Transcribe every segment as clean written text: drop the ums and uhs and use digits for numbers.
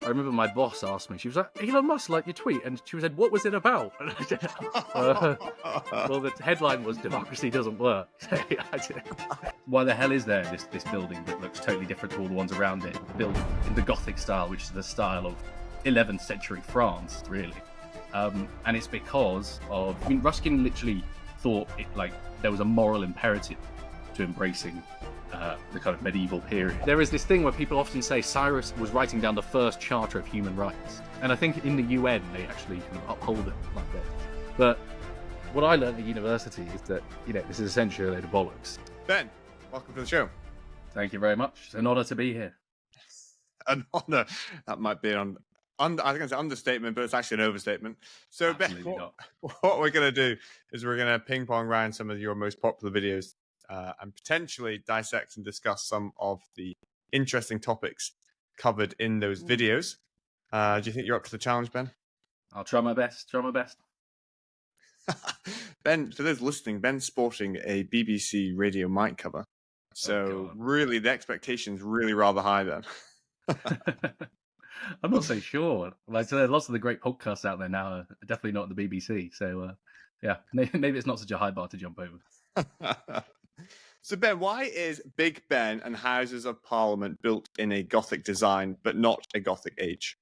I remember my boss asked me, she was like, Elon Musk liked your tweet, and she said, what was it about? And I said, well, the headline was democracy doesn't work. Why the hell is there this building that looks totally different to all the ones around it, built in the Gothic style, which is the style of 11th century France, really? And it's because of, I mean, Ruskin literally thought there was a moral imperative to embracing the kind of medieval period. There is this thing where people often say Cyrus was writing down the first Charter of Human Rights, and I think in the UN they actually kind of uphold it like that. But what I learned at university is that, this is essentially a load of bollocks. Ben, welcome to the show. Thank you very much. It's an honour to be here. An honour. That might be I think it's an understatement, but it's actually an overstatement. So, Ben, what we're going to do is we're going to ping pong around some of your most popular videos and potentially dissect and discuss some of the interesting topics covered in those videos. Do you think you're up to the challenge, Ben? I'll try my best. Ben, for those listening, Ben's sporting a BBC radio mic cover. So really, the expectation's really rather high then. I'm not so sure. Like, so there are lots of the great podcasts out there now, definitely not the BBC. So, yeah, maybe it's not such a high bar to jump over. So, Ben, why is Big Ben and Houses of Parliament built in a Gothic design, but not a Gothic age?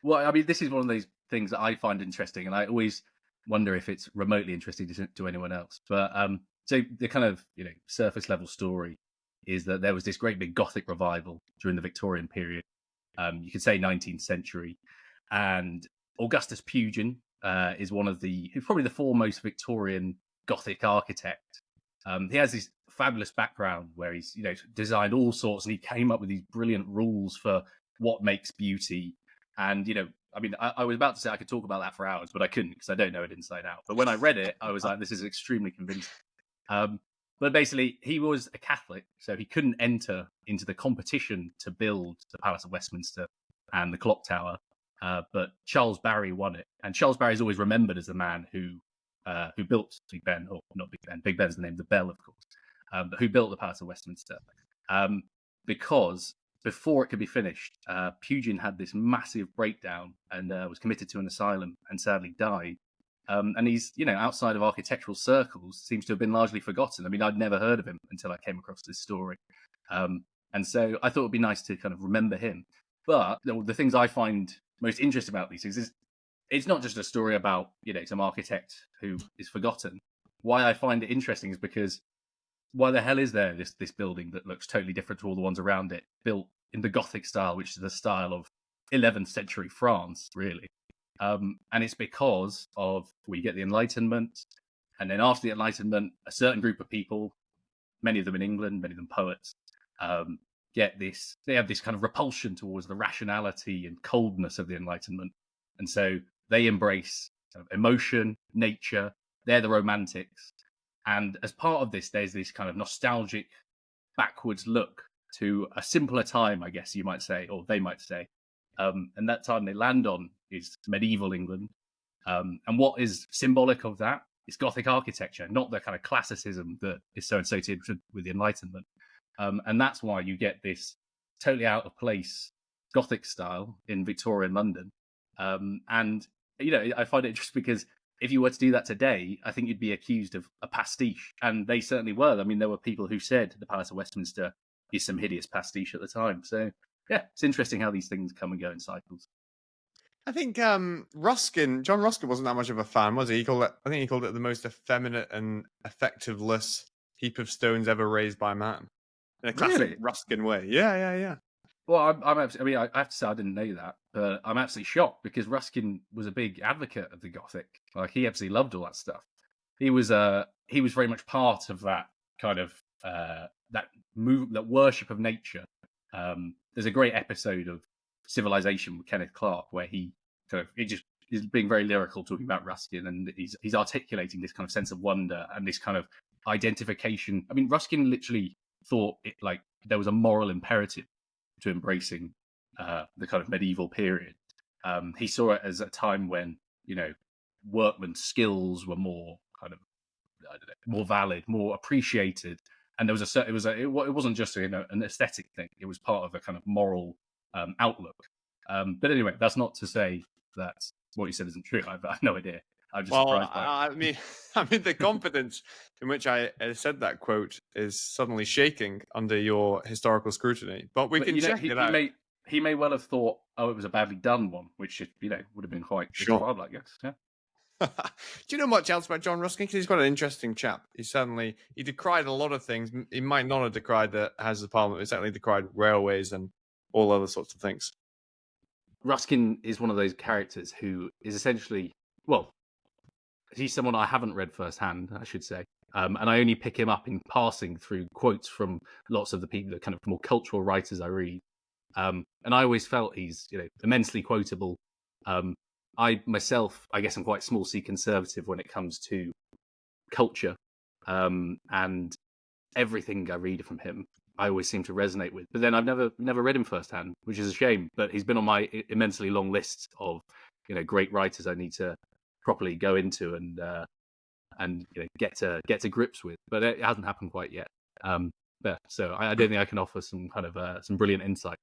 Well, I mean, this is one of those things that I find interesting, and I always wonder if it's remotely interesting to anyone else. But so the kind of surface level story is that there was this great big Gothic revival during the Victorian period. You could say 19th century, and Augustus Pugin is probably the foremost Victorian Gothic architect. He has this fabulous background where he's designed all sorts, and he came up with these brilliant rules for what makes beauty. And I mean, I was about to say I could talk about that for hours, but I couldn't because I don't know it inside out. But when I read it, I was like, this is extremely convincing. But basically, he was a Catholic, so he couldn't enter into the competition to build the Palace of Westminster and the Clock Tower. But Charles Barry won it, and Charles Barry is always remembered as the man who built Big Ben, or not Big Ben. Big Ben's the name of the bell, of course. But who built the Palace of Westminster? Because before it could be finished, Pugin had this massive breakdown and was committed to an asylum and sadly died. And he's, outside of architectural circles, seems to have been largely forgotten. I mean, I'd never heard of him until I came across this story. And so I thought it'd be nice to kind of remember him. But the things I find most interesting about these things is it's not just a story about, some architect who is forgotten. Why I find it interesting is because why the hell is there this building that looks totally different to all the ones around it, built in the Gothic style, which is the style of 11th century France, really? And it's because of we get the Enlightenment, and then after the Enlightenment, a certain group of people, many of them in England, many of them poets, they have this kind of repulsion towards the rationality and coldness of the Enlightenment. And so they embrace emotion, nature, they're the romantics. And as part of this, there's this kind of nostalgic backwards look to a simpler time, I guess you might say, or they might say. And that time they land on is medieval England. And what is symbolic of that is Gothic architecture, not the kind of classicism that is so associated with the Enlightenment. And that's why you get this totally out of place Gothic style in Victorian London. And, I find it just because if you were to do that today, I think you'd be accused of a pastiche. And they certainly were. I mean, there were people who said the Palace of Westminster is some hideous pastiche at the time. So, yeah, it's interesting how these things come and go in cycles. I think John Ruskin wasn't that much of a fan, was he? I think he called it the most effeminate and effectiveless heap of stones ever raised by man. In a classic Ruskin way. Yeah. Well, I have to say I didn't know that, but I'm absolutely shocked because Ruskin was a big advocate of the Gothic. Like, he absolutely loved all that stuff. He was very much part of that kind of that worship of nature. There's a great episode of Civilization with Kenneth Clark where he just is being very lyrical, talking about Ruskin, and he's articulating this kind of sense of wonder and this kind of identification. I mean, Ruskin literally thought there was a moral imperative to embracing the kind of medieval period. He saw it as a time when workmen's skills were more more valid, more appreciated, and there was it wasn't just an aesthetic thing. It was part of a kind of moral outlook. But anyway, that's not to say that what you said isn't true. I have no idea. I'm just Well, surprised by it. I mean, the confidence in which I said that quote is suddenly shaking under your historical scrutiny. But we can check it out. He may well have thought, oh, it was a badly done one, which would have been quite justifiable, I guess. Yeah. Do you know much else about John Ruskin? Because he's quite an interesting chap. He decried a lot of things. He might not have decried the Houses of Parliament. He certainly decried railways and all other sorts of things. Ruskin is one of those characters who is essentially, well, he's someone I haven't read firsthand, I should say. And I only pick him up in passing through quotes from lots of the people, the kind of more cultural writers I read. And I always felt he's, immensely quotable. I myself, I guess I'm quite small C conservative when it comes to culture. And everything I read from him, I always seem to resonate with. But then I've never read him firsthand, which is a shame. But he's been on my immensely long list of, great writers I need to properly go into and get to grips with. But it hasn't happened quite yet. So I don't think I can offer some kind of some brilliant insight.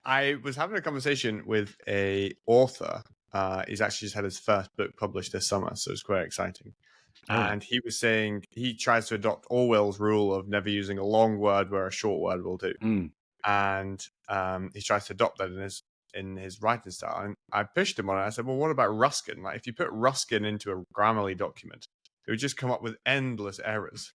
I was having a conversation with a author. He's actually just had his first book published this summer, so it's quite exciting. And he was saying he tries to adopt Orwell's rule of never using a long word where a short word will do. And he tries to adopt that in his writing style. And I pushed him on it. I said, well, what about Ruskin? Like, if you put Ruskin into a Grammarly document, it would just come up with endless errors.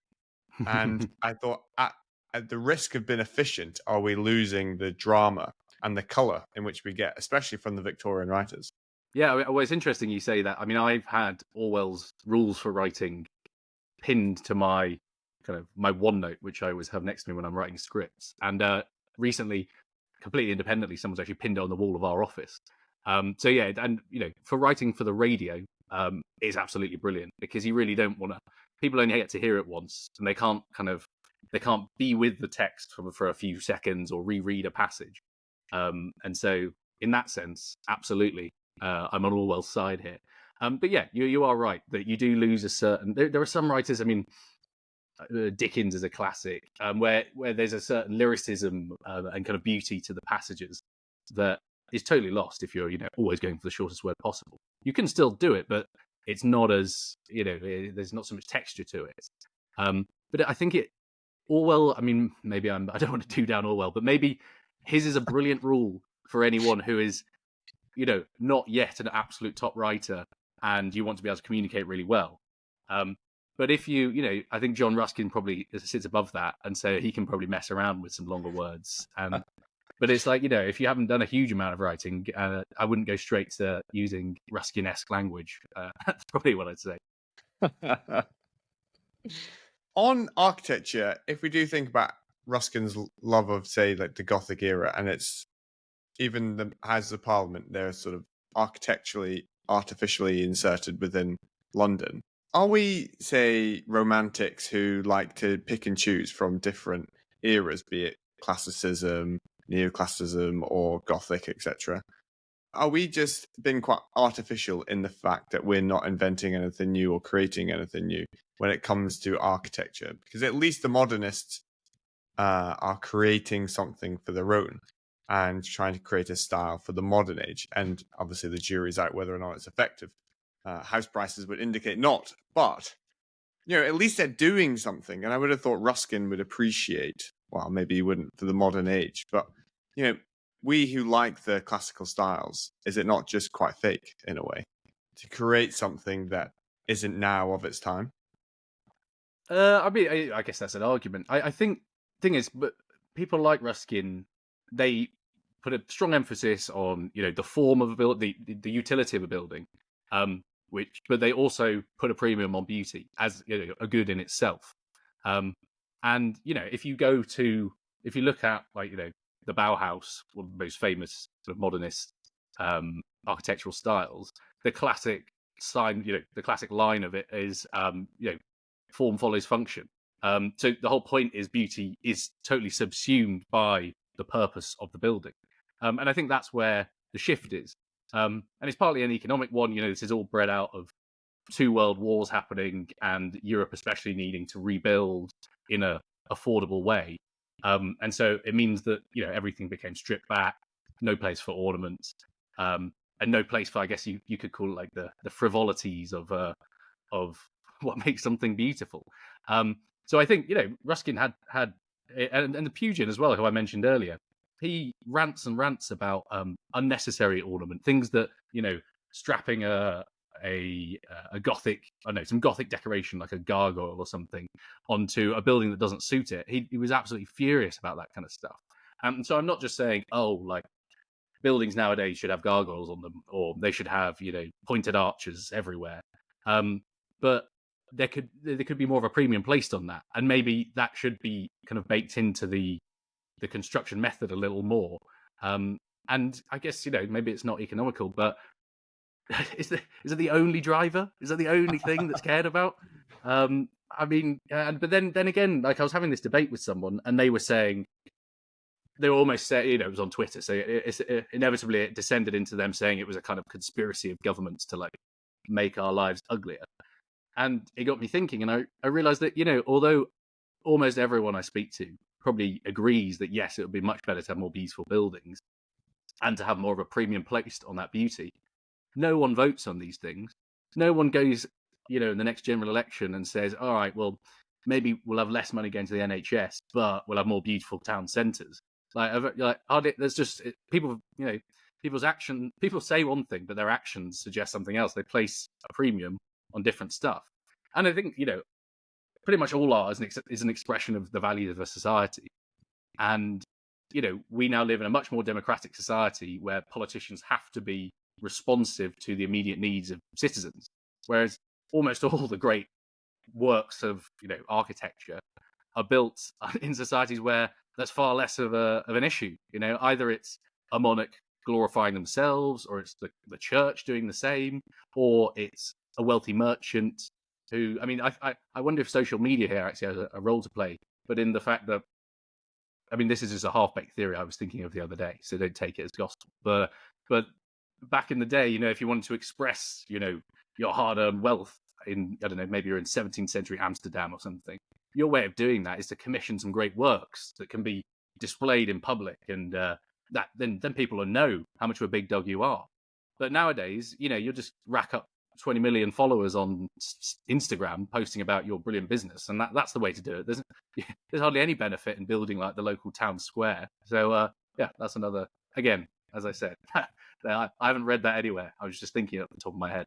And I thought, at the risk of being efficient, are we losing the drama and the colour in which we get, especially from the Victorian writers? Yeah, well, it's interesting you say that. I mean, I've had Orwell's rules for writing pinned to my OneNote, which I always have next to me when I'm writing scripts. And recently, completely independently, someone's actually pinned it on the wall of our office. So yeah, and for writing for the radio, it's absolutely brilliant, because you really don't want to. People only get to hear it once, and they can't be with the text for a few seconds or reread a passage. And so, in that sense, absolutely, I'm on Orwell's side here. But yeah, you are right that you do lose a certain. There are some writers. I mean, Dickens is a classic, where there's a certain lyricism and kind of beauty to the passages that is totally lost if you're always going for the shortest word possible. You can still do it, but it's not as there's not so much texture to it. But I think Orwell. I mean, maybe I don't want to do down Orwell, but maybe his is a brilliant rule for anyone who is not yet an absolute top writer and you want to be able to communicate really well. But if I think John Ruskin probably sits above that, and so he can probably mess around with some longer words. But it's like, if you haven't done a huge amount of writing, I wouldn't go straight to using Ruskin-esque language. That's probably what I'd say. On architecture, if we do think about Ruskin's love of, say, like the Gothic era, and it's even the Houses of Parliament, they're sort of artificially inserted within London. Are we, say, romantics who like to pick and choose from different eras, be it classicism, neoclassicism, or Gothic, etc.? Are we just being quite artificial in the fact that we're not inventing anything new or creating anything new when it comes to architecture? Because at least the modernists are creating something for their own and trying to create a style for the modern age. And obviously the jury's out whether or not it's effective. House prices would indicate not, but at least they're doing something. And I would have thought Ruskin would appreciate, well, maybe he wouldn't for the modern age, but we who like the classical styles, is it not just quite fake in a way to create something that isn't now of its time? I mean, I guess that's an argument. I think thing is, but people like Ruskin, they put a strong emphasis on the form of a building, the utility of a building, but they also put a premium on beauty as a good in itself. And if you look at the Bauhaus, one of the most famous sort of modernist architectural styles, the classic sign, the classic line of it is form follows function. So the whole point is beauty is totally subsumed by the purpose of the building. And I think that's where the shift is. And it's partly an economic one. This is all bred out of 2 world wars happening and Europe especially needing to rebuild in a affordable way. And so it means that, everything became stripped back, no place for ornaments, and no place for, I guess you could call it like the frivolities of what makes something beautiful. So I think, Ruskin had and the Pugin as well, who I mentioned earlier, he rants and rants about unnecessary ornament, things that, strapping a Gothic, some Gothic decoration like a gargoyle or something onto a building that doesn't suit it. He was absolutely furious about that kind of stuff. So I'm not just saying, like buildings nowadays should have gargoyles on them, or they should have, pointed arches everywhere. But there could be more of a premium placed on that, and maybe that should be kind of baked into the construction method a little more. And I guess, maybe it's not economical, but is it the only driver? Is that the only thing that's cared about? But then again, like I was having this debate with someone, and they were saying, they were almost saying, it was on Twitter, so inevitably it descended into them saying it was a kind of conspiracy of governments to like make our lives uglier. And it got me thinking, and I realized that, although almost everyone I speak to probably agrees that yes, it would be much better to have more beautiful buildings and to have more of a premium placed on that beauty, no one votes on these things. No one goes, in the next general election and says, all right, well, maybe we'll have less money going to the NHS, but we'll have more beautiful town centres. There's just people, people's action. People say one thing, but their actions suggest something else. They place a premium on different stuff, and I think pretty much all art is an expression of the values of a society. And we now live in a much more democratic society where politicians have to be responsive to the immediate needs of citizens, whereas almost all the great works of architecture are built in societies where that's far less of an issue. Either it's a monarch glorifying themselves, or it's the church doing the same, or it's a wealthy merchant who, I wonder if social media here actually has a role to play, but in the fact that, this is just a half-baked theory I was thinking of the other day, so don't take it as gospel. But back in the day, if you wanted to express, your hard-earned wealth in, I don't know, maybe you're in 17th century Amsterdam or something, your way of doing that is to commission some great works that can be displayed in public, and that then people will know how much of a big dog you are. But nowadays, you'll just rack up 20 million followers on Instagram posting about your brilliant business, and that's the way to do it. There's hardly any benefit in building like the local town square. So that's another, again, as I said, I haven't read that anywhere. I was just thinking at the top of my head.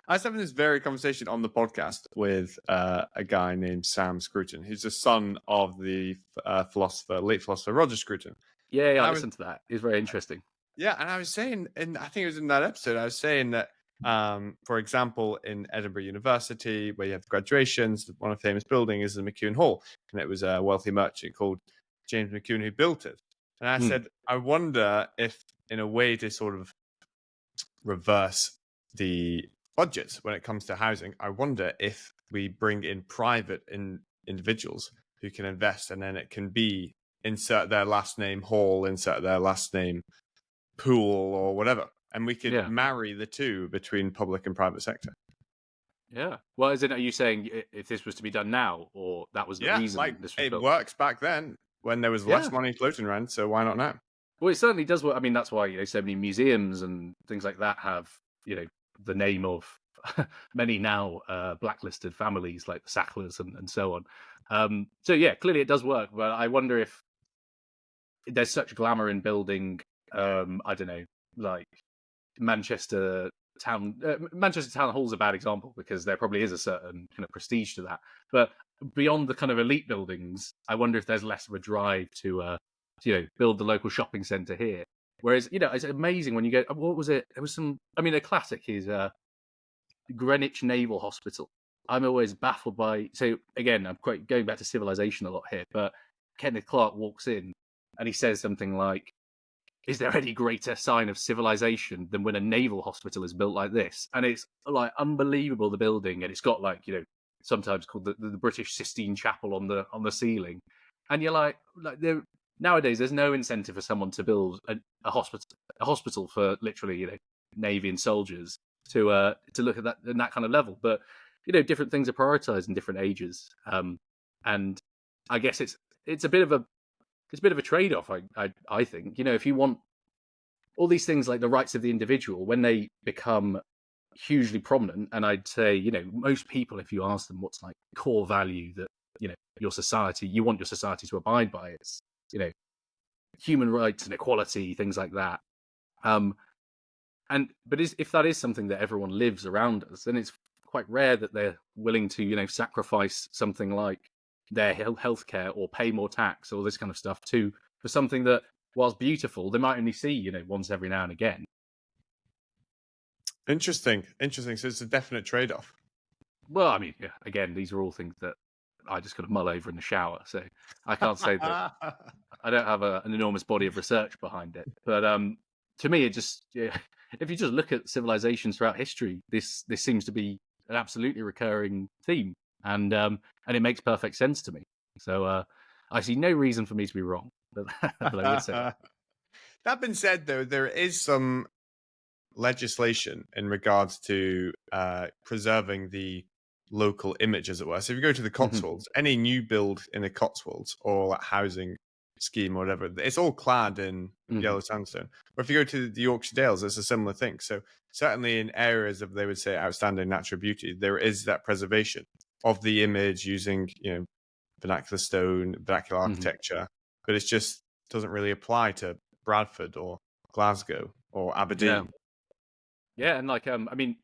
I was having this very conversation on the podcast with a guy named Sam Scruton, who's the son of the late philosopher Roger Scruton. Yeah, I listened to that. It was very interesting. Yeah, and I was saying, and I think it was in that episode, I was saying that, for example, in Edinburgh University, where you have graduations, one of the famous buildings is the McEwan Hall, and it was a wealthy merchant called James McEwan who built it. And I said, I wonder if, in a way to sort of reverse the budgets when it comes to housing, I wonder if we bring in private individuals who can invest, and then it can be insert their last name hall, insert their last name pool, or whatever, and we could marry the two between public and private sector. Yeah. Well, are you saying if this was to be done now, or that was the reason? Like it works back then when there was less money floating around, so why not now? Well, it certainly does work. That's why so many museums and things like that have the name of many now blacklisted families like the Sacklers and so on. So yeah, clearly it does work, but I wonder if there's such glamour in building. I don't know, like Manchester Town Hall's a bad example because there probably is a certain kind of prestige to that. But beyond the kind of elite buildings, I wonder if there's less of a drive to build the local shopping centre here. Whereas, it's amazing when you go, what was it? There was some, a classic is Greenwich Naval Hospital. I'm always baffled by, so again, I'm quite going back to civilization a lot here, but Kenneth Clark walks in and he says something like, is there any greater sign of civilization than when a naval hospital is built like this? And it's like unbelievable, the building, and it's got like, sometimes called the British Sistine Chapel on the ceiling. And you're like nowadays, there's no incentive for someone to build a hospital for literally, Navy and soldiers to look at that in that kind of level. But different things are prioritized in different ages, and I guess it's a bit of a trade-off. I think, if you want all these things like the rights of the individual, when they become hugely prominent, and I'd say, most people, if you ask them what's like core value that you want your society to abide by, it's human rights and equality, things like that. But if that is something that everyone lives around us, then it's quite rare that they're willing to sacrifice something like their healthcare or pay more tax or this kind of stuff for something that, whilst beautiful, they might only see once every now and again. Interesting. So it's a definite trade-off. Well, I mean, yeah, again, these are all things that I just kind of mull over in the shower, so I can't say that I don't have an enormous body of research behind it. But to me, it just, if you just look at civilizations throughout history, this seems to be an absolutely recurring theme, and it makes perfect sense to me. So I see no reason for me to be wrong. But I would say that. That being said, though, there is some legislation in regards to preserving the local image, as it were. So if you go to the Cotswolds, any new build in the Cotswolds or like housing scheme or whatever, it's all clad in yellow sandstone. Or if you go to the Yorkshire Dales, it's a similar thing. So certainly in areas of, they would say, outstanding natural beauty, there is that preservation of the image using vernacular stone, vernacular architecture, but it just doesn't really apply to Bradford or Glasgow or Aberdeen. Yeah, and like I mean,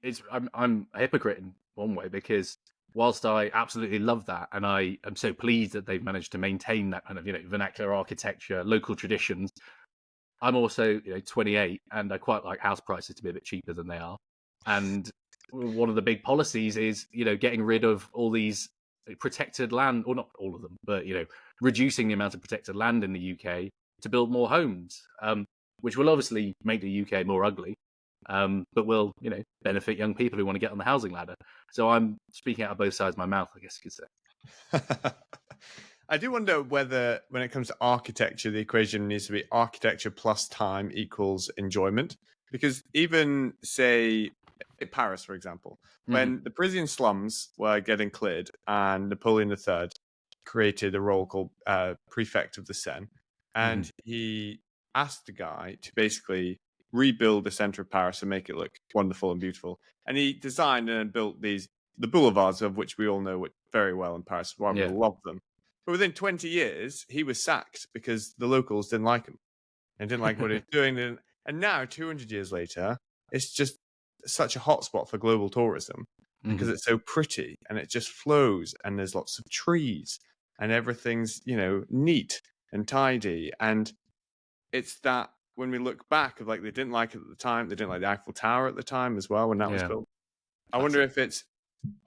I'm a hypocrite in one way, because whilst I absolutely love that, and I am so pleased that they've managed to maintain that kind of vernacular architecture, local traditions, I'm also 28, and I quite like house prices to be a bit cheaper than they are. And one of the big policies is getting rid of all these protected land, or not all of them, but reducing the amount of protected land in the UK to build more homes, which will obviously make the UK more ugly. But will benefit young people who want to get on the housing ladder. So I'm speaking out of both sides of my mouth, I guess you could say. I do wonder whether, when it comes to architecture, the equation needs to be architecture plus time equals enjoyment. Because even, say, Paris, for example, when the Parisian slums were getting cleared and Napoleon III created a role called Prefect of the Seine, and he asked the guy to basically rebuild the center of Paris and make it look wonderful and beautiful. And he designed and built the boulevards, of which we all know very well in Paris. Why we love them. But within 20 years, he was sacked because the locals didn't like him and didn't like what he was doing. And now, 200 years later, it's just such a hotspot for global tourism because it's so pretty and it just flows, and there's lots of trees and everything's, neat and tidy. And it's that, when we look back, of like, they didn't like it at the time, they didn't like the Eiffel Tower at the time as well when that was built. I wonder if it's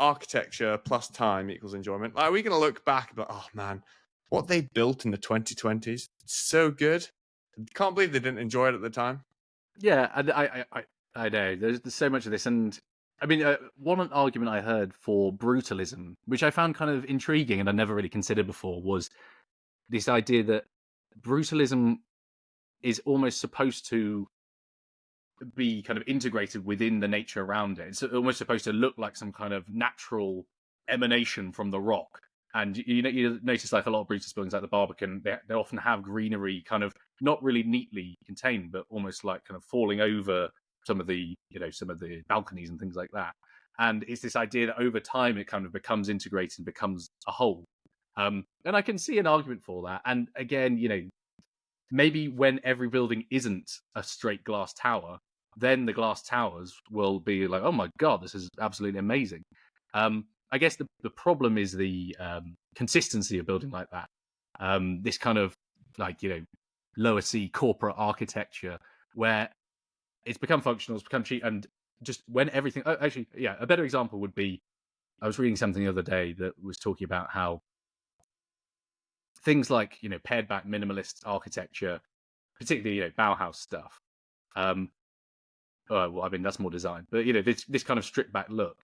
architecture plus time equals enjoyment. Like, are we going to look back and be like, oh man, what they built in the 2020s, so good. Can't believe they didn't enjoy it at the time. Yeah, and I know there's so much of this, and I mean, one argument I heard for brutalism, which I found kind of intriguing and I never really considered before, was this idea that brutalism is almost supposed to be kind of integrated within the nature around it. It's almost supposed to look like some kind of natural emanation from the rock. And you notice like a lot of Brutus buildings, like the Barbican, they often have greenery kind of not really neatly contained, but almost like kind of falling over some of the balconies and things like that. And it's this idea that over time it kind of becomes integrated and becomes a whole. And I can see an argument for that. And again, maybe when every building isn't a straight glass tower, then the glass towers will be like, oh my God, this is absolutely amazing. I guess the problem is the consistency of building like that. This kind of like, lower C corporate architecture where it's become functional, it's become cheap, and just when everything... actually, yeah, a better example would be, I was reading something the other day that was talking about how things like, pared back minimalist architecture, particularly, Bauhaus stuff. Well, I mean, that's more design, but, this kind of stripped back look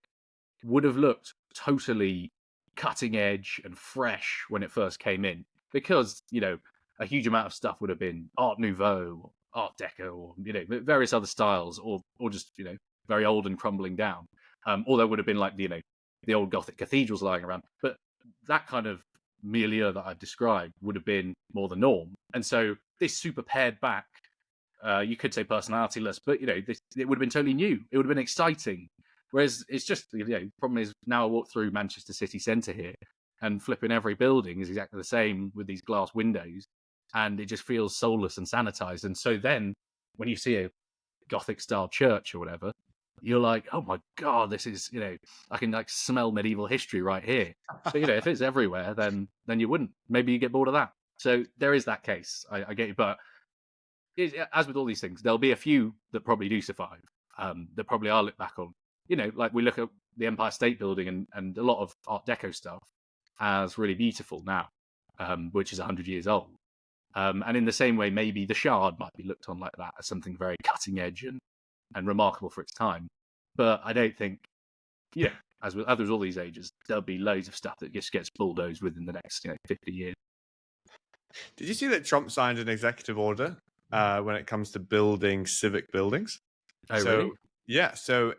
would have looked totally cutting edge and fresh when it first came in, because, a huge amount of stuff would have been Art Nouveau, or Art Deco, or, various other styles, or just, very old and crumbling down. Or there would have been like, the old Gothic cathedrals lying around. But that kind of milieu that I've described would have been more the norm. And so this super pared back, you could say personalityless, but it would have been totally new. It would have been exciting. Whereas it's just, problem is now I walk through Manchester city centre here, and flipping every building is exactly the same with these glass windows, and it just feels soulless and sanitized. And so then when you see a Gothic style church or whatever, you're like, oh my God, this is, I can like smell medieval history right here. But if it's everywhere, then you wouldn't. Maybe you get bored of that. So there is that case. I get you. But as with all these things, there'll be a few that probably do survive, that probably are looked back on. Like we look at the Empire State Building and a lot of Art Deco stuff as really beautiful now, which is 100 years old. And in the same way, maybe the Shard might be looked on like that as something very cutting edge and remarkable for its time. But I don't think, as with all these ages, there'll be loads of stuff that just gets bulldozed within the next 50 years. Did you see that Trump signed an executive order when it comes to building civic buildings? Oh, really? Yeah. So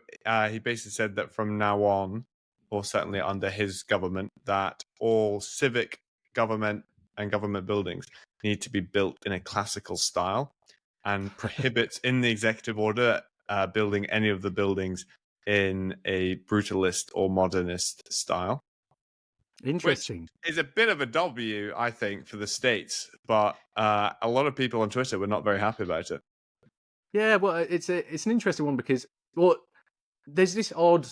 he basically said that from now on, or certainly under his government, that all civic government and government buildings need to be built in a classical style, and prohibits in the executive order building any of the buildings in a brutalist or modernist style. Interesting. Which is a bit of a W, I think, for the States, but a lot of people on Twitter were not very happy about it. Yeah, well, it's an interesting one because, there's this odd.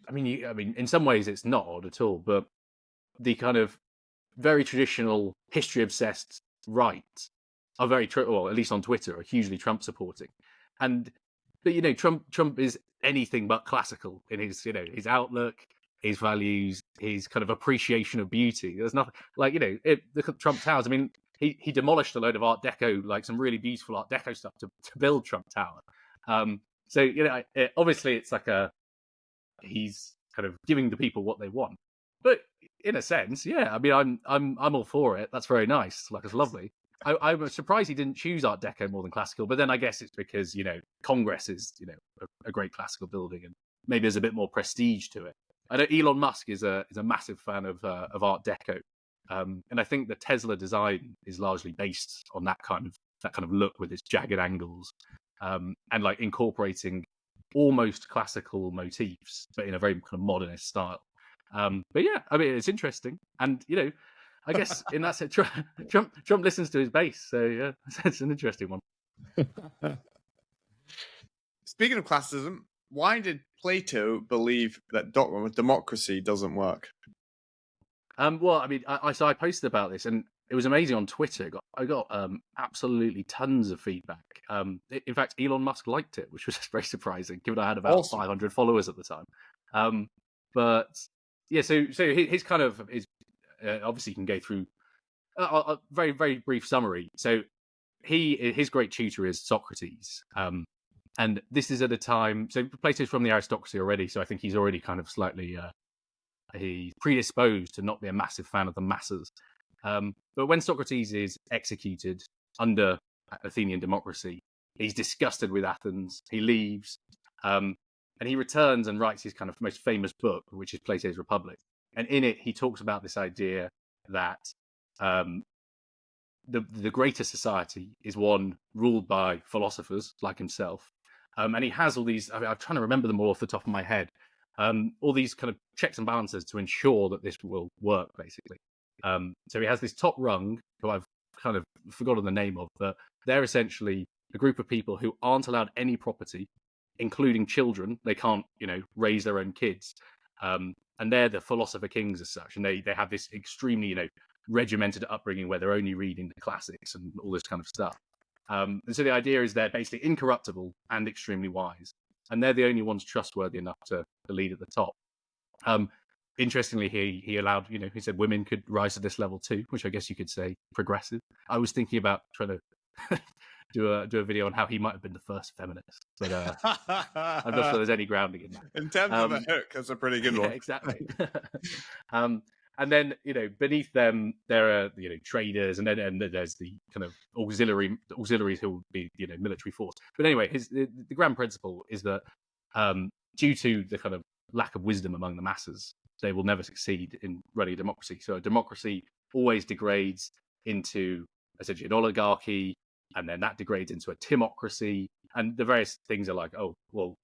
I mean, in some ways it's not odd at all, but the kind of very traditional history-obsessed right are very, well, at least on Twitter, are hugely Trump supporting, but Trump is anything but classical in his his outlook, his values, his kind of appreciation of beauty. There's nothing like look at Trump Towers. I mean, he demolished a load of Art Deco, like some really beautiful Art Deco stuff to build Trump Tower. So obviously it's like he's kind of giving the people what they want. But in a sense, yeah, I mean, I'm all for it. That's very nice. Like, it's lovely. I was surprised he didn't choose Art Deco more than classical. But then I guess it's because Congress is a great classical building, and maybe there's a bit more prestige to it. I know Elon Musk is a massive fan of Art Deco, and I think the Tesla design is largely based on that kind of look with its jagged angles, and like incorporating almost classical motifs, but in a very kind of modernist style. But yeah, I mean, it's interesting, and I guess in that sense, Trump listens to his base, so yeah, it's an interesting one. Speaking of classicism, why did Plato believe that democracy doesn't work? Well, I mean, I posted about this, and it was amazing on Twitter. I got absolutely tons of feedback. In fact, Elon Musk liked it, which was very surprising, given I had about 500 followers at the time. But yeah, so his kind of is obviously you can go through a very, very brief summary. So his great tutor is Socrates, and this is at a time. So Plato's from the aristocracy already, so I think he's already kind of slightly he's predisposed to not be a massive fan of the masses. But when Socrates is executed under Athenian democracy, he's disgusted with Athens. He leaves, and he returns and writes his kind of most famous book, which is Plato's Republic. And in it, he talks about this idea that the greater society is one ruled by philosophers like himself. And he has all these, I'm trying to remember them all off the top of my head, all these kind of checks and balances to ensure that this will work, basically. So he has this top rung, who I've kind of forgotten the name of, but they're essentially a group of people who aren't allowed any property, including children. They can't, raise their own kids. And they're the philosopher kings as such. And they have this extremely, regimented upbringing where they're only reading the classics and all this kind of stuff. And so the idea is they're basically incorruptible and extremely wise. And they're the only ones trustworthy enough to lead at the top. Interestingly, he allowed, he said women could rise to this level too, which I guess you could say progressive. I was thinking about trying to do a video on how he might have been the first feminist, but I'm not sure there's any grounding in that. In terms of a hook, that's a pretty good one. Exactly. And then beneath them there are traders, and then there's the kind of auxiliaries who will be military force. But anyway, the grand principle is that due to the kind of lack of wisdom among the masses, they will never succeed in running a democracy. So a democracy always degrades into essentially an oligarchy, and then that degrades into a timocracy. And the various things are like, oh, well,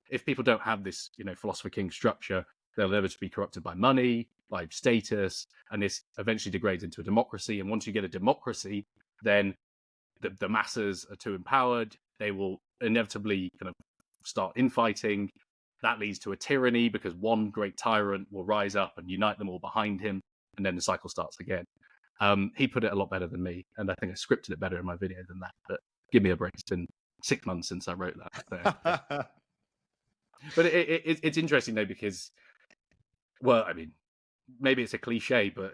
if people don't have this, philosopher king structure, they'll never be corrupted by money, by status, and this eventually degrades into a democracy. And once you get a democracy, then the masses are too empowered. They will inevitably kind of start infighting. That leads to a tyranny because one great tyrant will rise up and unite them all behind him, and then the cycle starts again. He put it a lot better than me, and I think I scripted it better in my video than that. But give me a break. It's been 6 months since I wrote that. But it's interesting though, because, well, I mean, maybe it's a cliche, but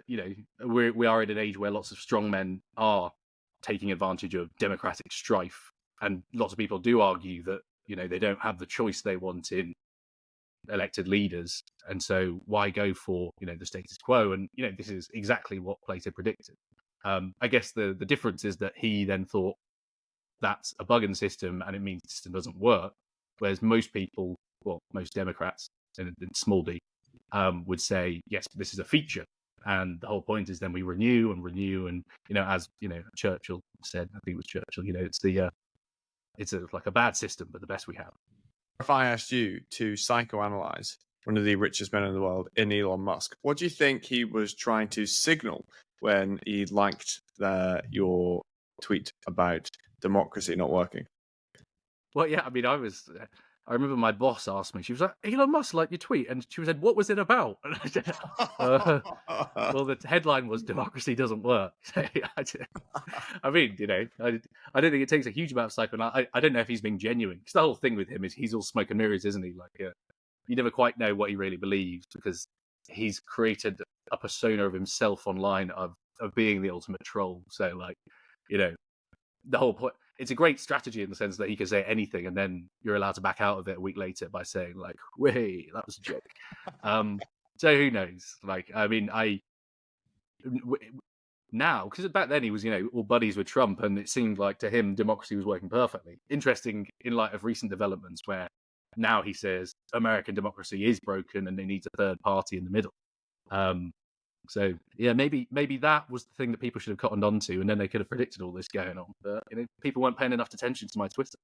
we are in an age where lots of strong men are taking advantage of democratic strife, and lots of people do argue that they don't have the choice they want in elected leaders, and so why go for the status quo? And this is exactly what Plato predicted. I guess the difference is that he then thought that's a bug in the system and it means the system doesn't work, whereas most people, well, most Democrats in small d, would say yes, this is a feature, and the whole point is then we renew and as Churchill said, I think it was Churchill, it's like a bad system but the best we have. If I asked you to psychoanalyze one of the richest men in the world, in Elon Musk, what do you think he was trying to signal when he liked your tweet about democracy not working? Well, yeah, I mean, I remember my boss asked me, she was like, Elon Musk liked your tweet, and she said, what was it about? And I said, well, the headline was democracy doesn't work. I mean, I don't think it takes a huge amount of psychoanalysis. I don't know if he's being genuine, because the whole thing with him is he's all smoke and mirrors, isn't he? Like, you never quite know what he really believes, because he's created a persona of himself online of being the ultimate troll. So, like, the whole point, it's a great strategy in the sense that he can say anything and then you're allowed to back out of it a week later by saying, like, wait, that was a joke. So who knows? Like, I mean, now, because back then he was, all buddies with Trump, and it seemed like to him democracy was working perfectly. Interesting in light of recent developments where now he says American democracy is broken and they need a third party in the middle. So yeah, maybe that was the thing that people should have cottoned onto, and then they could have predicted all this going on. But people weren't paying enough attention to my Twitter.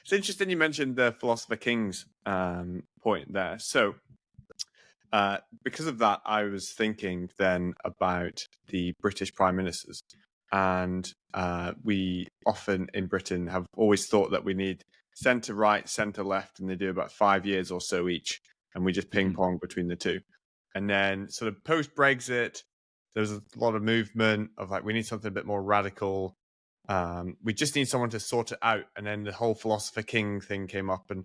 It's interesting you mentioned the philosopher kings point there. So because of that, I was thinking then about the British prime ministers, and we often in Britain have always thought that we need centre right, centre left, and they do about 5 years or so each, and we just ping pong between the two. And then sort of post-Brexit, there was a lot of movement of like, we need something a bit more radical. We just need someone to sort it out. And then the whole philosopher king thing came up, and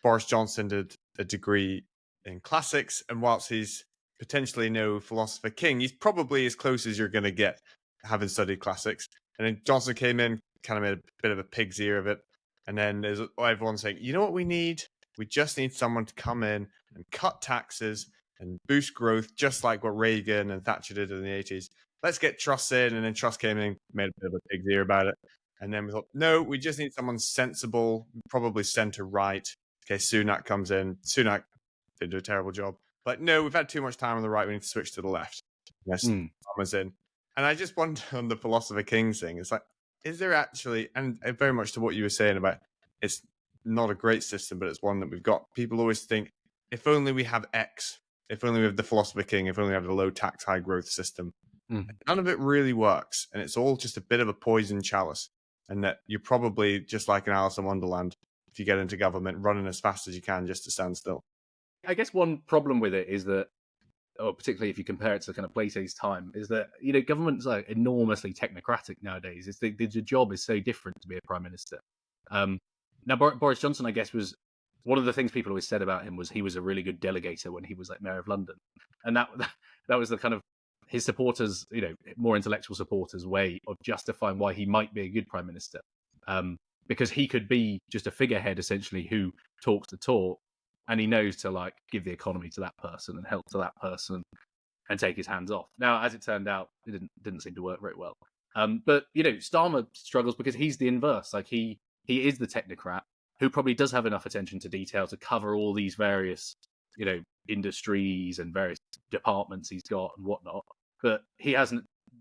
Boris Johnson did a degree in classics. And whilst he's potentially no philosopher king, he's probably as close as you're going to get having studied classics. And then Johnson came in, kind of made a bit of a pig's ear of it. And then there's everyone saying, you know what we need? We just need someone to come in and cut taxes and boost growth, just like what Reagan and Thatcher did in the 80s. Let's get Truss in, and then Truss came in, made a bit of a pig's ear about it. And then we thought, no, we just need someone sensible, probably centre-right. Okay, Sunak comes in. Sunak did do a terrible job. But no, we've had too much time on the right, we need to switch to the left. Yes, Thomas in. And I just wonder on the philosopher kings thing, it's like, is there actually, and very much to what you were saying about, it's not a great system, but it's one that we've got. People always think, if only we have X, if only we have the philosopher king, if only we have the low tax, high growth system. None of it really works. And it's all just a bit of a poison chalice. And that you're probably just like an Alice in Wonderland if you get into government, running as fast as you can just to stand still. I guess one problem with it is that, or particularly if you compare it to kind of Plato's time, is that, governments are enormously technocratic nowadays. It's the job is so different to be a prime minister. Now, Boris Johnson, I guess, was one of the things people always said about him was he was a really good delegator when he was like mayor of London. And that was the kind of his supporters, more intellectual supporters' way of justifying why he might be a good prime minister. Because he could be just a figurehead, essentially, who talks the talk, and he knows to like give the economy to that person and help to that person and take his hands off. Now, as it turned out, it didn't seem to work very well. But Starmer struggles because he's the inverse. Like he is the technocrat who probably does have enough attention to detail to cover all these various, industries and various departments he's got and whatnot, but he has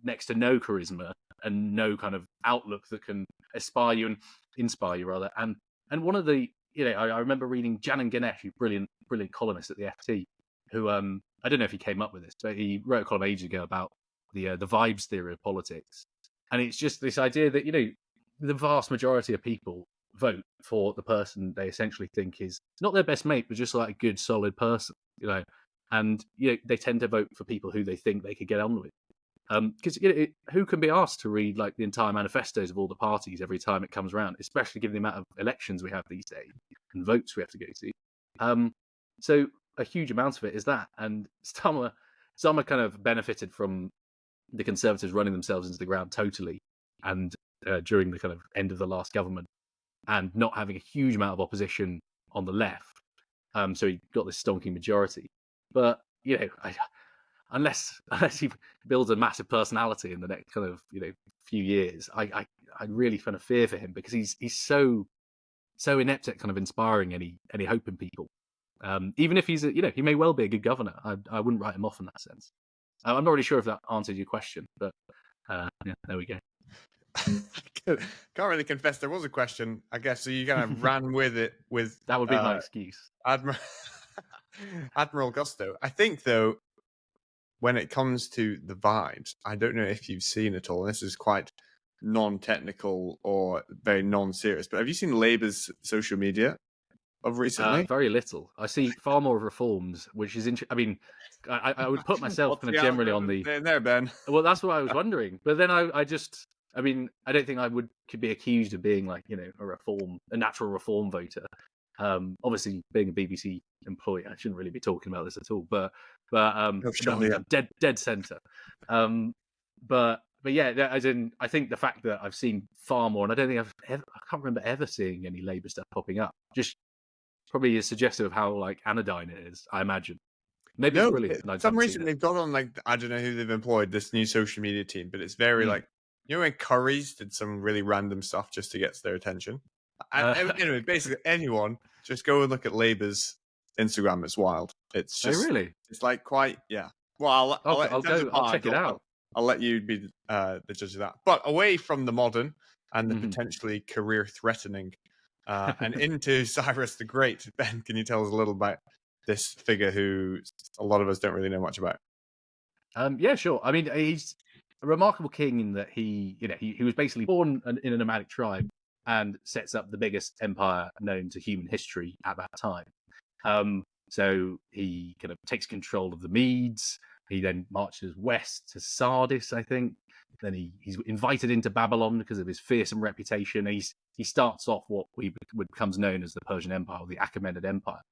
next to no charisma and no kind of outlook that can inspire you rather. And one of the, I remember reading Janan Ganesh, who's brilliant columnist at the FT, who I don't know if he came up with this, but he wrote a column ages ago about the vibes theory of politics, and it's just this idea that the vast majority of people vote for the person they essentially think is not their best mate, but just like a good, solid person, and they tend to vote for people who they think they could get on with. Because who can be asked to read like the entire manifestos of all the parties every time it comes around, especially given the amount of elections we have these days and votes we have to go to. So a huge amount of it is that, and Starmer kind of benefited from the Conservatives running themselves into the ground totally, and during the kind of end of the last government, and not having a huge amount of opposition on the left. So he got this stonking majority. But unless he builds a massive personality in the next kind of few years, I really kind of fear for him, because he's so inept at kind of inspiring any hope in people. Even if he's he may well be a good governor. I wouldn't write him off in that sense. I'm not really sure if that answered your question, but there we go. Can't really confess there was a question, I guess, so you kind of ran with it. With that would be my excuse. Admiral Gusto. I think, though, when it comes to the vibes, I don't know if you've seen it all. This is quite non-technical or very non-serious, but have you seen Labour's social media of recently? Very little. I see far more reforms, which is interesting. I mean, I would put myself kind of generally on the there, Ben. Well, that's what I was wondering. But then I don't think I could be accused of being like a natural reform voter. Obviously, being a BBC employee, I shouldn't really be talking about this at all. But dead centre. But yeah, as in, I think the fact that I've seen far more, and I don't think I can't remember ever seeing any Labour stuff popping up. Just probably is suggestive of how like anodyne it is, I imagine. Maybe it's brilliant. For some reason they've got on like, I don't know who they've employed, this new social media team, but it's very like, when Curry's did some really random stuff just to get their attention. And anyway, basically anyone, just go and look at Labour's Instagram. It's wild. It's just really? It's like quite Well, I'll check it out. I'll let you be the judge of that. But away from the modern and the potentially career-threatening, and into Cyrus the Great, Ben, can you tell us a little about this figure who a lot of us don't really know much about? Yeah, sure. I mean, he's a remarkable king in that he was basically born in a nomadic tribe and sets up the biggest empire known to human history at that time. So he kind of takes control of the Medes. He then marches west to Sardis, I think. Then he's invited into Babylon because of his fearsome reputation. He starts off what becomes known as the Persian Empire, or the Achaemenid Empire.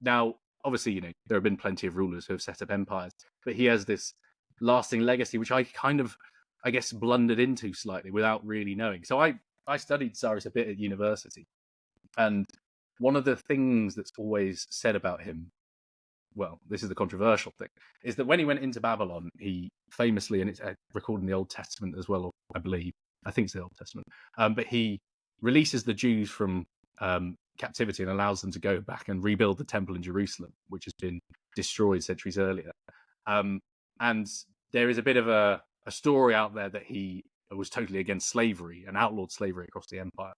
Now, obviously, there have been plenty of rulers who have set up empires, but he has this lasting legacy, which I kind of, I guess, blundered into slightly without really knowing. So I studied Cyrus a bit at university, and one of the things that's always said about him, well, this is the controversial thing, is that when he went into Babylon, he famously, and it's recorded in the Old Testament as well, I believe, I think it's the Old Testament, but he releases the Jews from captivity and allows them to go back and rebuild the temple in Jerusalem, which has been destroyed centuries earlier. And there is a bit of a story out there that he was totally against slavery and outlawed slavery across the empire.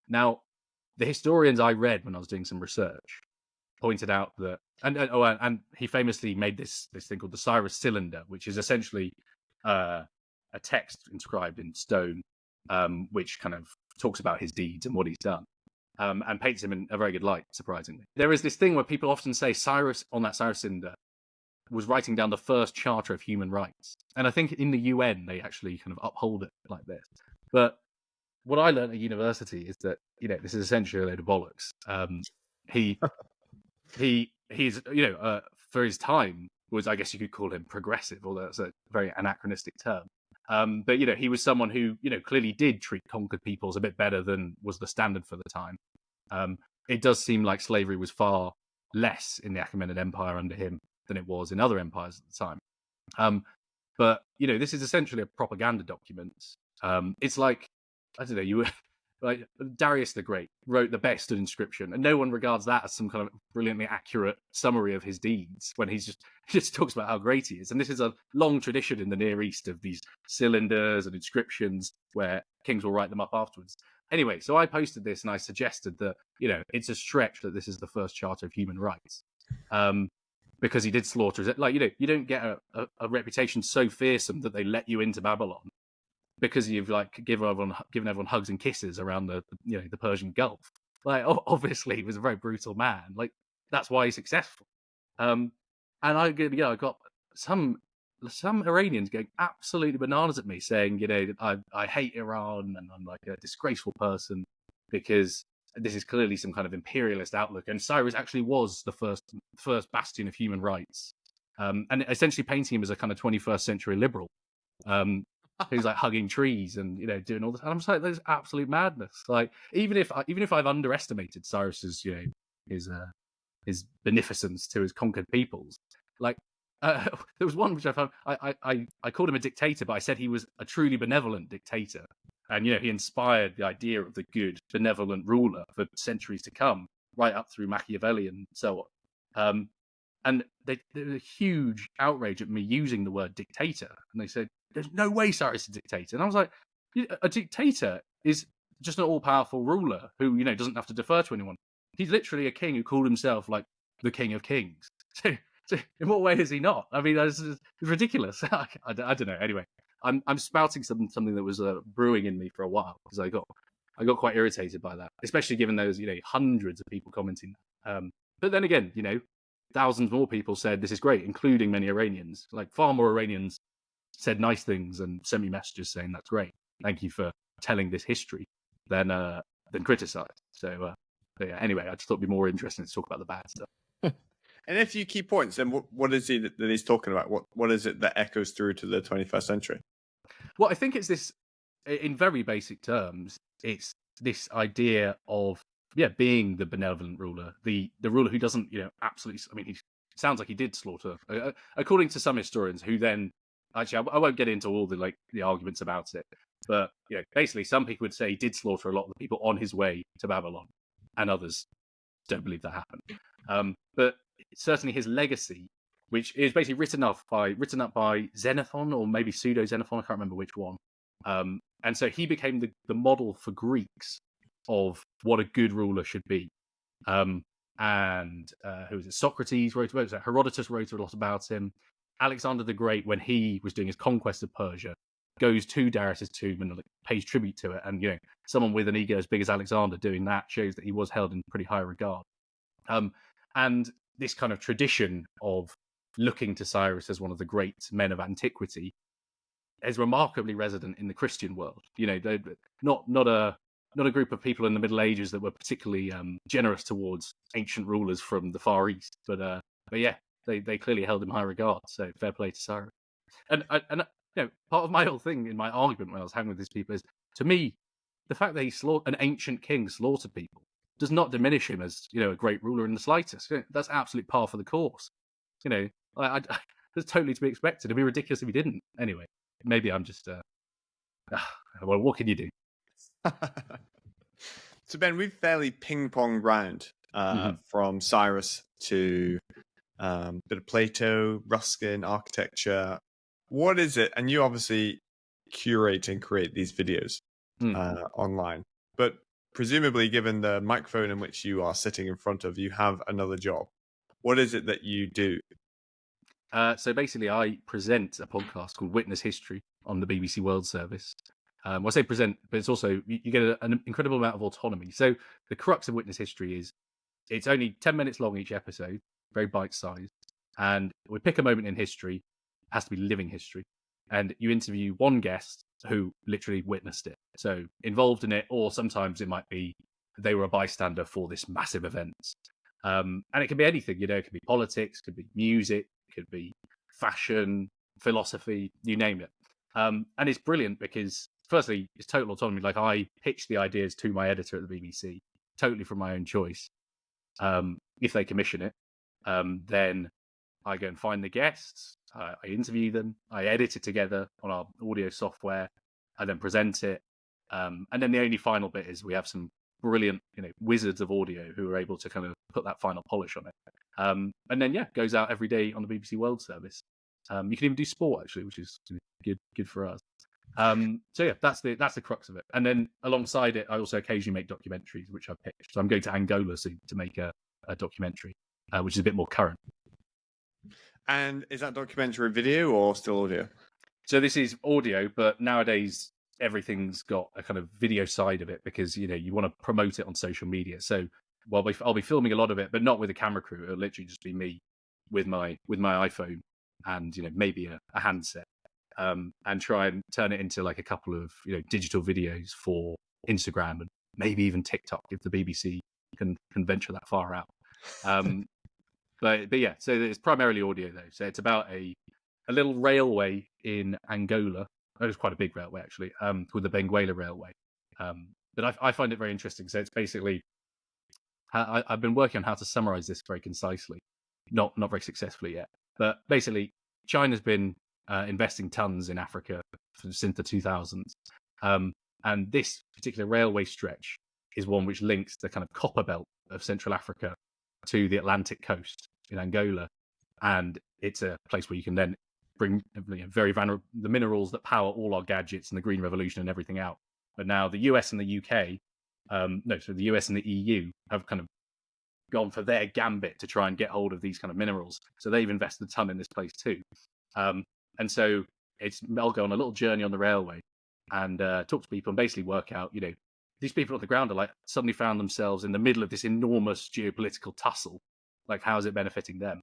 Now, the historians I read when I was doing some research pointed out that, and he famously made this thing called the Cyrus Cylinder, which is essentially a text inscribed in stone, which kind of talks about his deeds and what he's done, and paints him in a very good light, surprisingly. There is this thing where people often say Cyrus, on that Cyrus Cylinder, was writing down the first Charter of Human Rights. And I think in the UN, they actually kind of uphold it like this. But what I learned at university is that, this is essentially a load of bollocks. He's for his time was, I guess you could call him progressive, although it's a very anachronistic term. But, he was someone who, clearly did treat conquered peoples a bit better than was the standard for the time. It does seem like slavery was far less in the Achaemenid Empire under him than it was in other empires at the time. But, this is essentially a propaganda document. It's like, I don't know, like Darius the Great wrote the best inscription, and no one regards that as some kind of brilliantly accurate summary of his deeds when he just talks about how great he is. And this is a long tradition in the Near East of these cylinders and inscriptions where kings will write them up afterwards. Anyway, so I posted this and I suggested that, it's a stretch that this is the first Charter of Human Rights. Because he did slaughter it. Like, you don't get a reputation so fearsome that they let you into Babylon because you've like given everyone hugs and kisses around the Persian Gulf. Like, obviously he was a very brutal man. Like, that's why he's successful. And I got some Iranians going absolutely bananas at me, saying, I hate Iran and I'm like a disgraceful person because this is clearly some kind of imperialist outlook. And Cyrus actually was the first bastion of human rights, and essentially painting him as a kind of 21st century liberal. Who's like hugging trees and doing all this, and I'm just like, there's absolute madness. Like, even if I've underestimated Cyrus's his beneficence to his conquered peoples, like there was one which I found, I called him a dictator, but I said he was a truly benevolent dictator, and he inspired the idea of the good benevolent ruler for centuries to come, right up through Machiavelli and so on. And there was a huge outrage at me using the word dictator, and they said, there's no way Cyrus is a dictator. And I was like, a dictator is just an all-powerful ruler who, doesn't have to defer to anyone. He's literally a king who called himself, like, the king of kings. So in what way is he not? I mean, it's ridiculous. I don't know. Anyway, I'm spouting something that was brewing in me for a while, because I got quite irritated by that, especially given those, hundreds of people commenting. But then again, thousands more people said this is great, including many Iranians. Like, far more Iranians said nice things and sent me messages saying that's great, thank you for telling this history, than criticized. So yeah. Anyway, I just thought it'd be more interesting to talk about the bad stuff. And if you keep points, then what is he that he's talking about? What is it that echoes through to the 21st century? Well, I think it's this, in very basic terms, it's this idea of being the benevolent ruler, the ruler who doesn't absolutely. I mean, he sounds like he did slaughter, according to some historians, who then. Actually, I won't get into all the arguments about it, but basically, some people would say he did slaughter a lot of the people on his way to Babylon, and others don't believe that happened. But certainly, his legacy, which is basically written up by Xenophon, or maybe pseudo Xenophon, I can't remember which one. And so he became the model for Greeks of what a good ruler should be. And who was it? Socrates wrote about it. Herodotus wrote a lot about him. Alexander the Great, when he was doing his conquest of Persia, goes to Darius's tomb and pays tribute to it. And someone with an ego as big as Alexander doing that shows that he was held in pretty high regard. And this kind of tradition of looking to Cyrus as one of the great men of antiquity is remarkably resident in the Christian world. Not a group of people in the Middle Ages that were particularly generous towards ancient rulers from the Far East, but yeah. They clearly held him high regard, so fair play to Cyrus. And part of my whole thing in my argument when I was hanging with these people is, to me, the fact that an ancient king slaughtered people does not diminish him as a great ruler in the slightest. That's absolute par for the course. That's totally to be expected. It'd be ridiculous if he didn't. Anyway, maybe I'm just. Well, what can you do? So Ben, we've fairly ping-ponged round from Cyrus to. Bit of Plato, Ruskin, architecture. What is it? And you obviously curate and create these videos online, but presumably, given the microphone in which you are sitting in front of, you have another job. What is it that you do? So basically, I present a podcast called Witness History on the BBC World Service. Well, I say present, but it's also, you get an incredible amount of autonomy. So the crux of Witness History is it's only 10 minutes long each episode, very bite-sized, and we pick a moment in history. It has to be living history, and you interview one guest who literally witnessed it, so involved in it, or sometimes it might be they were a bystander for this massive event. And it can be anything, it could be politics, could be music, could be fashion, philosophy, you name it. And it's brilliant because, firstly, it's total autonomy. Like, I pitch the ideas to my editor at the BBC, totally from my own choice. If they commission it, then I go and find the guests, I interview them, I edit it together on our audio software, I then present it, And then the only final bit is we have some brilliant, wizards of audio who are able to kind of put that final polish on it. And then goes out every day on the BBC World Service. You can even do sport actually, which is good for us. So that's the crux of it. And then alongside it, I also occasionally make documentaries, which I've pitched. So I'm going to Angola soon to make a documentary, which is a bit more current. And is that documentary video or still audio? So this is audio, but nowadays everything's got a kind of video side of it because you want to promote it on social media. So I'll be filming a lot of it, but not with a camera crew. It'll literally just be me with my iPhone and maybe a handset, and try and turn it into like a couple of digital videos for Instagram and maybe even TikTok if the BBC can venture that far out. But yeah, so it's primarily audio though. So it's about a little railway in Angola. It was quite a big railway actually, called the Benguela Railway. But I find it very interesting. So it's basically, I've been working on how to summarize this very concisely, not very successfully yet. But basically, China's been investing tons in Africa since the 2000s. And this particular railway stretch is one which links the kind of copper belt of Central Africa to the Atlantic coast in Angola. And it's a place where you can then bring the minerals that power all our gadgets and the green revolution and everything out. But now the US and the UK, the US and the EU have kind of gone for their gambit to try and get hold of these kind of minerals. So they've invested a ton in this place too. And so I'll go on a little journey on the railway and talk to people and basically work out, these people on the ground are like suddenly found themselves in the middle of this enormous geopolitical tussle. Like, how is it benefiting them?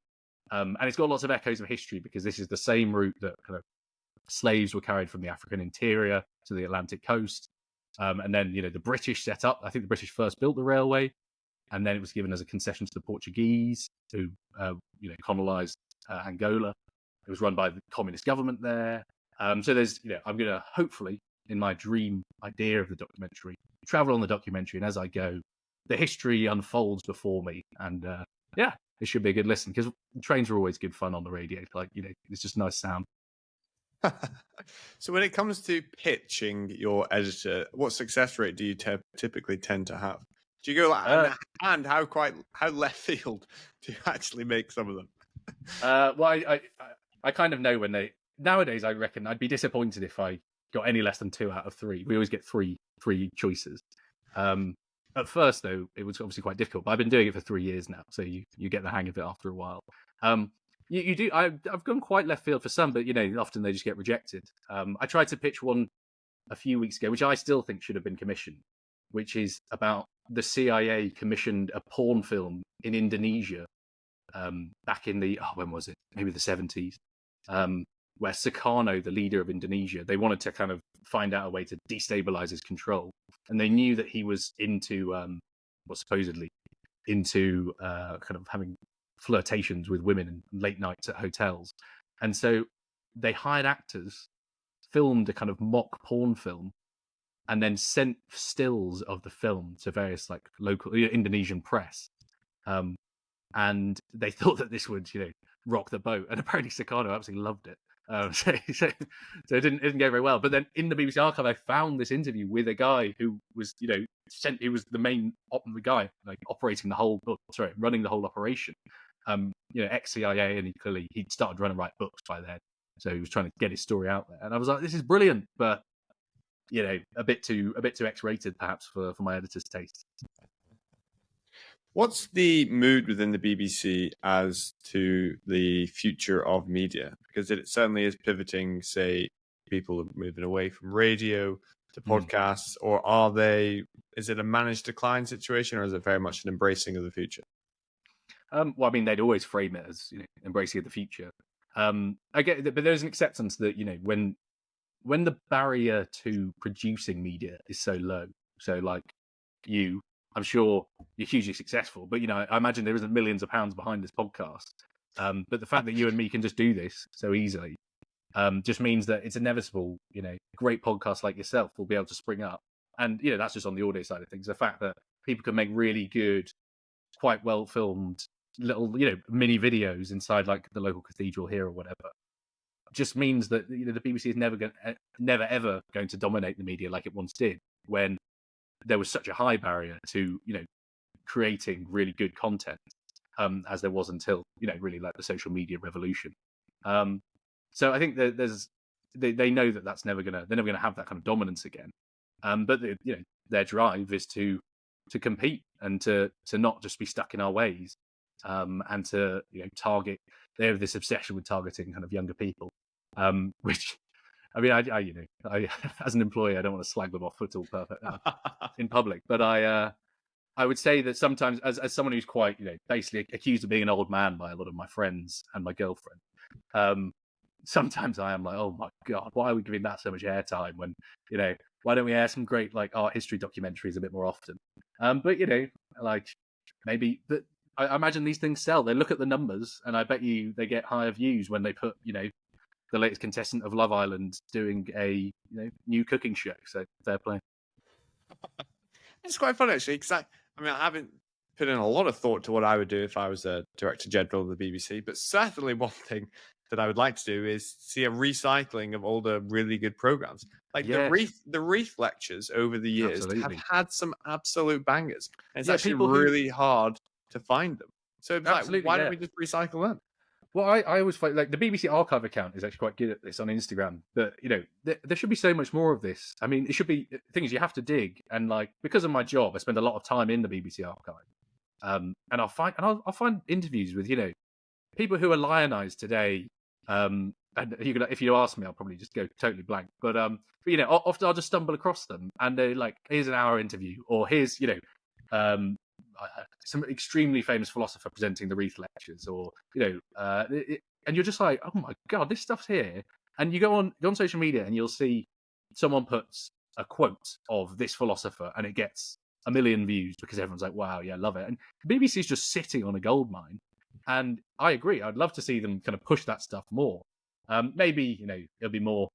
And it's got lots of echoes of history because this is the same route that kind of slaves were carried from the African interior to the Atlantic coast. And then, the British set up, I think the British first built the railway, and then it was given as a concession to the Portuguese who, colonized Angola. It was run by the communist government there. So there's, I'm going to hopefully, in my dream idea of the documentary, travel on the documentary, and as I go, the history unfolds before me. And it should be a good listen because trains are always good fun on the radio. Like, it's just nice sound. So when it comes to pitching your editor, what success rate do you typically tend to have? Do you go and how left field do you actually make some of them? Well, I kind of know when nowadays I reckon I'd be disappointed if I got any less than 2 out of 3. We always get three choices. At first though, it was obviously quite difficult, but I've been doing it for 3 years now, so you get the hang of it after a while. You do. I've gone quite left field for some, but often they just get rejected. I tried to pitch one a few weeks ago, which I still think should have been commissioned, which is about the CIA commissioned a porn film in Indonesia back in when was it? Maybe the 70s, where Sukarno, the leader of Indonesia, they wanted to kind of find out a way to destabilize his control, and they knew that he was supposedly into kind of having flirtations with women and late nights at hotels. And so they hired actors, filmed a kind of mock porn film, and then sent stills of the film to various like local Indonesian press. And they thought that this would, rock the boat. And apparently Sukarno absolutely loved it. So it didn't go very well. But then in the BBC archive, I found this interview with a guy who was, he was the main guy, like running the whole operation. Ex-CIA, and he'd started running write books by then. So he was trying to get his story out there. And I was like, this is brilliant, but a bit too X-rated perhaps for my editor's taste. What's the mood within the BBC as to the future of media? Because it certainly is pivoting, say, people are moving away from radio to podcasts, or is it a managed decline situation, or is it very much an embracing of the future? Well, I mean, they'd always frame it as, embracing of the future. I get that, but there's an acceptance that, when the barrier to producing media is so low, so like I'm sure you're hugely successful, but I imagine there isn't millions of pounds behind this podcast. But the fact that you and me can just do this so easily just means that it's inevitable. Great podcasts like yourself will be able to spring up, and that's just on the audio side of things. The fact that people can make really good, quite well filmed little mini videos inside like the local cathedral here or whatever just means that the BBC is never ever going to dominate the media like it once did. when there was such a high barrier to, creating really good content, as there was until, really like the social media revolution. So I think that they know that they're never gonna have that kind of dominance again. But their drive is to compete and to not just be stuck in our ways, and to target. They have this obsession with targeting kind of younger people, which I mean, I as an employee, I don't want to slag them off at all perfect in public, but I would say that sometimes, as someone who's quite basically accused of being an old man by a lot of my friends and my girlfriend, sometimes I am like, oh my god, why are we giving that so much airtime when why don't we air some great like art history documentaries a bit more often? But like maybe that. I imagine these things sell. They look at the numbers, and I bet you they get higher views when they put the latest contestant of Love Island doing a new cooking show. So fair play. It's quite fun actually, because I haven't put in a lot of thought to what I would do if I was a Director General of the BBC, but certainly one thing that I would like to do is see a recycling of all the really good programs. Like the Reith lectures over the years have had some absolute bangers. And it's actually really hard to find them. So it's like, why don't we just recycle them? Well, I always find like the BBC archive account is actually quite good at this on Instagram. But there should be so much more of this. I mean, it should be things you have to dig, and like because of my job, I spend a lot of time in the BBC archive, and I'll find interviews with people who are lionized today. And if you ask me, I'll probably just go totally blank. But often I'll just stumble across them, and they're like, here's an hour interview, or here's some extremely famous philosopher presenting the Reith lectures, or and you're just like, oh my god, this stuff's here. And you go on social media, and you'll see someone puts a quote of this philosopher, and it gets 1 million views because everyone's like, wow, yeah, love it. And the BBC is just sitting on a goldmine. And I agree. I'd love to see them kind of push that stuff more. Maybe it'll be more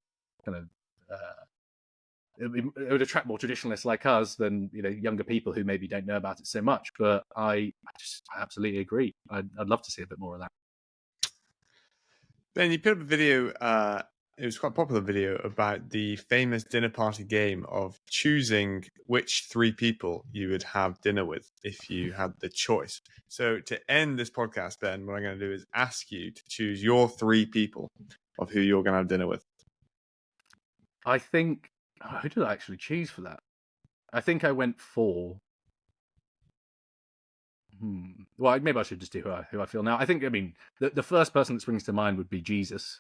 kind of. It would attract more traditionalists like us than younger people who maybe don't know about it so much. But I absolutely agree. I'd love to see a bit more of that. Ben, you put up a video. It was quite a popular video about the famous dinner party game of choosing which 3 people you would have dinner with if you had the choice. So to end this podcast, Ben, what I'm going to do is ask you to choose your 3 people of who you're going to have dinner with. I think. Who did I actually choose for that? I think I went for. Well, maybe I should just do who I feel now. I think. I mean, the first person that springs to mind would be Jesus.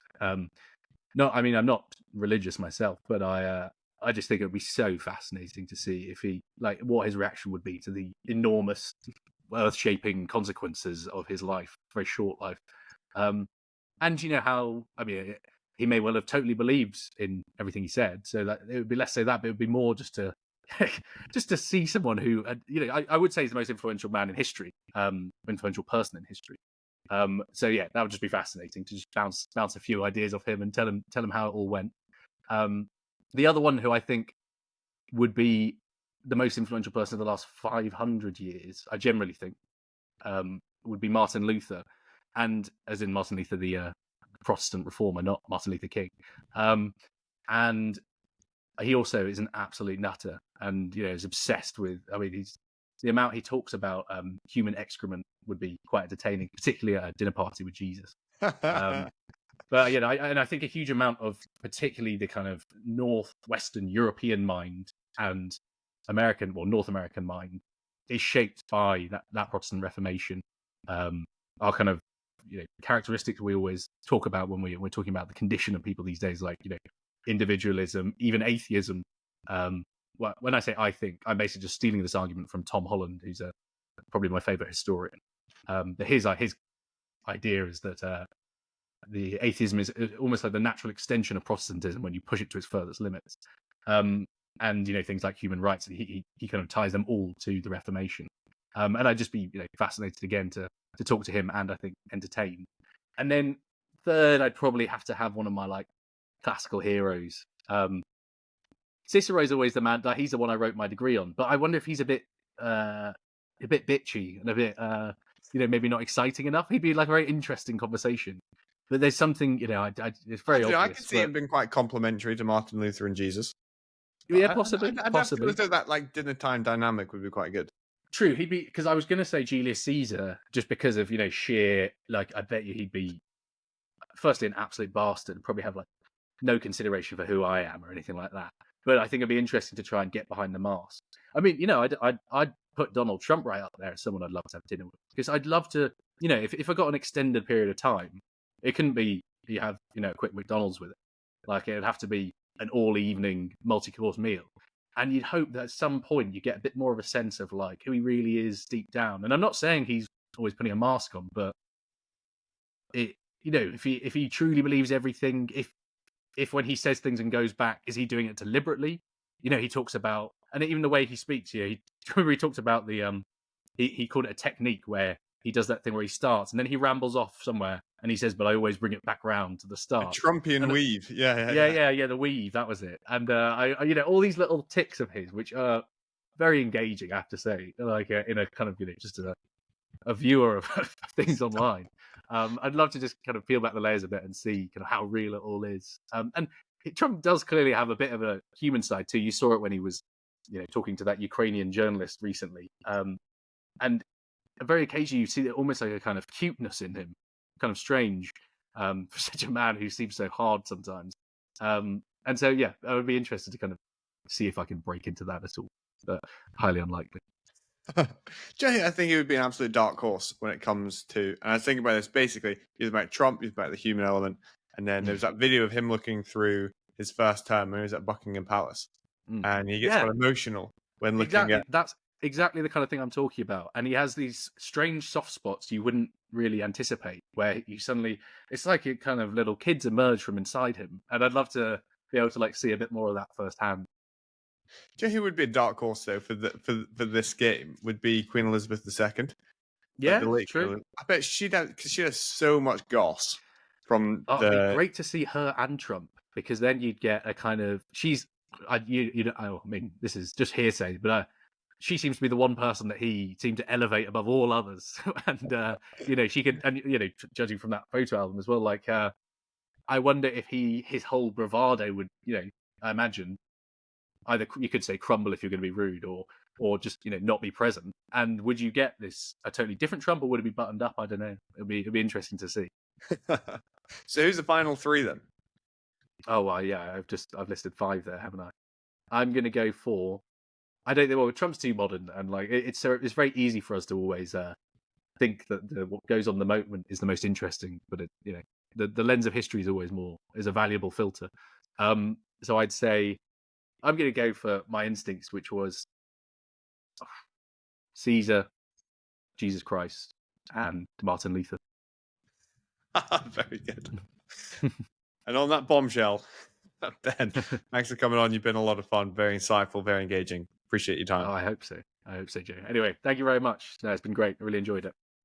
No, I mean, I'm not religious myself, but I just think it would be so fascinating to see if what his reaction would be to the enormous, earth-shaping consequences of his life, very short life. And how, I mean, he may well have totally believed in everything he said, so that it would be less so that, but it would be more just to see someone who, I would say is the most influential man in history, influential person in history. So yeah, that would just be fascinating to just bounce a few ideas off him and tell him how it all went. The other one who I think would be the most influential person of the last 500 years, I generally think, would be Martin Luther, and as in Martin Luther, the Protestant reformer, not Martin Luther King. And he also is an absolute nutter, and is obsessed with. I mean, the amount he talks about human excrement would be quite entertaining, particularly at a dinner party with Jesus. But I think a huge amount of particularly the kind of northwestern European mind and North American mind is shaped by that Protestant Reformation. Our kind of characteristics we always talk about when we're talking about the condition of people these days, like individualism, even atheism. Well, when I say I think, I'm basically just stealing this argument from Tom Holland, who's probably my favorite historian. His idea is that the atheism is almost like the natural extension of Protestantism when you push it to its furthest limits. And things like human rights, he kind of ties them all to the Reformation. And I'd just be fascinated again to talk to him and I think entertain. And then third, I'd probably have to have one of my classical heroes. Cicero's always the man. He's the one I wrote my degree on. But I wonder if he's a bit bitchy and a bit maybe not exciting enough. He'd be like a very interesting conversation. But there's something it's very obvious. I can see him being quite complimentary to Martin Luther and Jesus. Yeah, possibly. I'd have to feel as though that like dinner time dynamic would be quite good. True, he'd be, because I was going to say Julius Caesar just because of sheer, like, I bet you he'd be firstly an absolute bastard, probably have like no consideration for who I am or anything like that. But I think it'd be interesting to try and get behind the mask. I mean, I'd put Donald Trump right up there as someone I'd love to have dinner with, because I'd love to, if I got an extended period of time, it couldn't be you have a quick McDonald's with it. Like, it would have to be an all evening multi-course meal. And you'd hope that at some point you get a bit more of a sense of like who he really is deep down. And I'm not saying he's always putting a mask on, but if he truly believes everything, if when he says things and goes back, is he doing it deliberately? He talks about, and even the way he speaks, he talks about the he called it a technique where he does that thing where he starts and then he rambles off somewhere and he says, but I always bring it back round to the start. A Trumpian weave. Yeah, the weave, that was it. And I all these little ticks of his, which are very engaging, I have to say, like in a kind of, just a viewer of things online. I'd love to just kind of peel back the layers a bit and see kind of how real it all is. And Trump does clearly have a bit of a human side too. You saw it when he was, talking to that Ukrainian journalist recently. And very occasionally you see almost like a kind of cuteness in him, kind of strange for such a man who seems so hard sometimes. And so, yeah, I would be interested to kind of see if I can break into that at all, but highly unlikely. Jay, I think he would be an absolute dark horse when it comes to, and I was thinking about this basically, he's about Trump, he's about the human element, and then there's that video of him looking through his first term when he was at Buckingham Palace, and he gets quite emotional when looking at... That's exactly the kind of thing I'm talking about. And he has these strange soft spots you wouldn't really anticipate, where you suddenly, it's like it kind of little kids emerge from inside him. And I'd love to be able to like see a bit more of that firsthand. Do you know who would be a dark horse though for this game? Would be Queen Elizabeth II. Yeah, true. I bet she'd have, because she has so much goss from It'd be great to see her and Trump, because then you'd get a kind of, I mean, this is just hearsay, but she seems to be the one person that he seemed to elevate above all others. And, she could, and, judging from that photo album as well, like, I wonder if his whole bravado would, I imagine, either you could say crumble if you're going to be rude, or just, not be present. And would you get a totally different Trump, or would it be buttoned up? I don't know. It'd be interesting to see. So who's the final three then? Oh, well, yeah, I've listed 5 there, haven't I? I'm going to go for, I don't think, well, Trump's too modern, and like it's very easy for us to always think that what goes on the moment is the most interesting, but the lens of history is a valuable filter. So I'd say I'm going to go for my instincts, which was Caesar, Jesus Christ, and Martin Luther. Very good. And on that bombshell, Ben, thanks for coming on. You've been a lot of fun, very insightful, very engaging. Appreciate your time. Oh, I hope so, Joe. Anyway, thank you very much. No, it's been great. I really enjoyed it.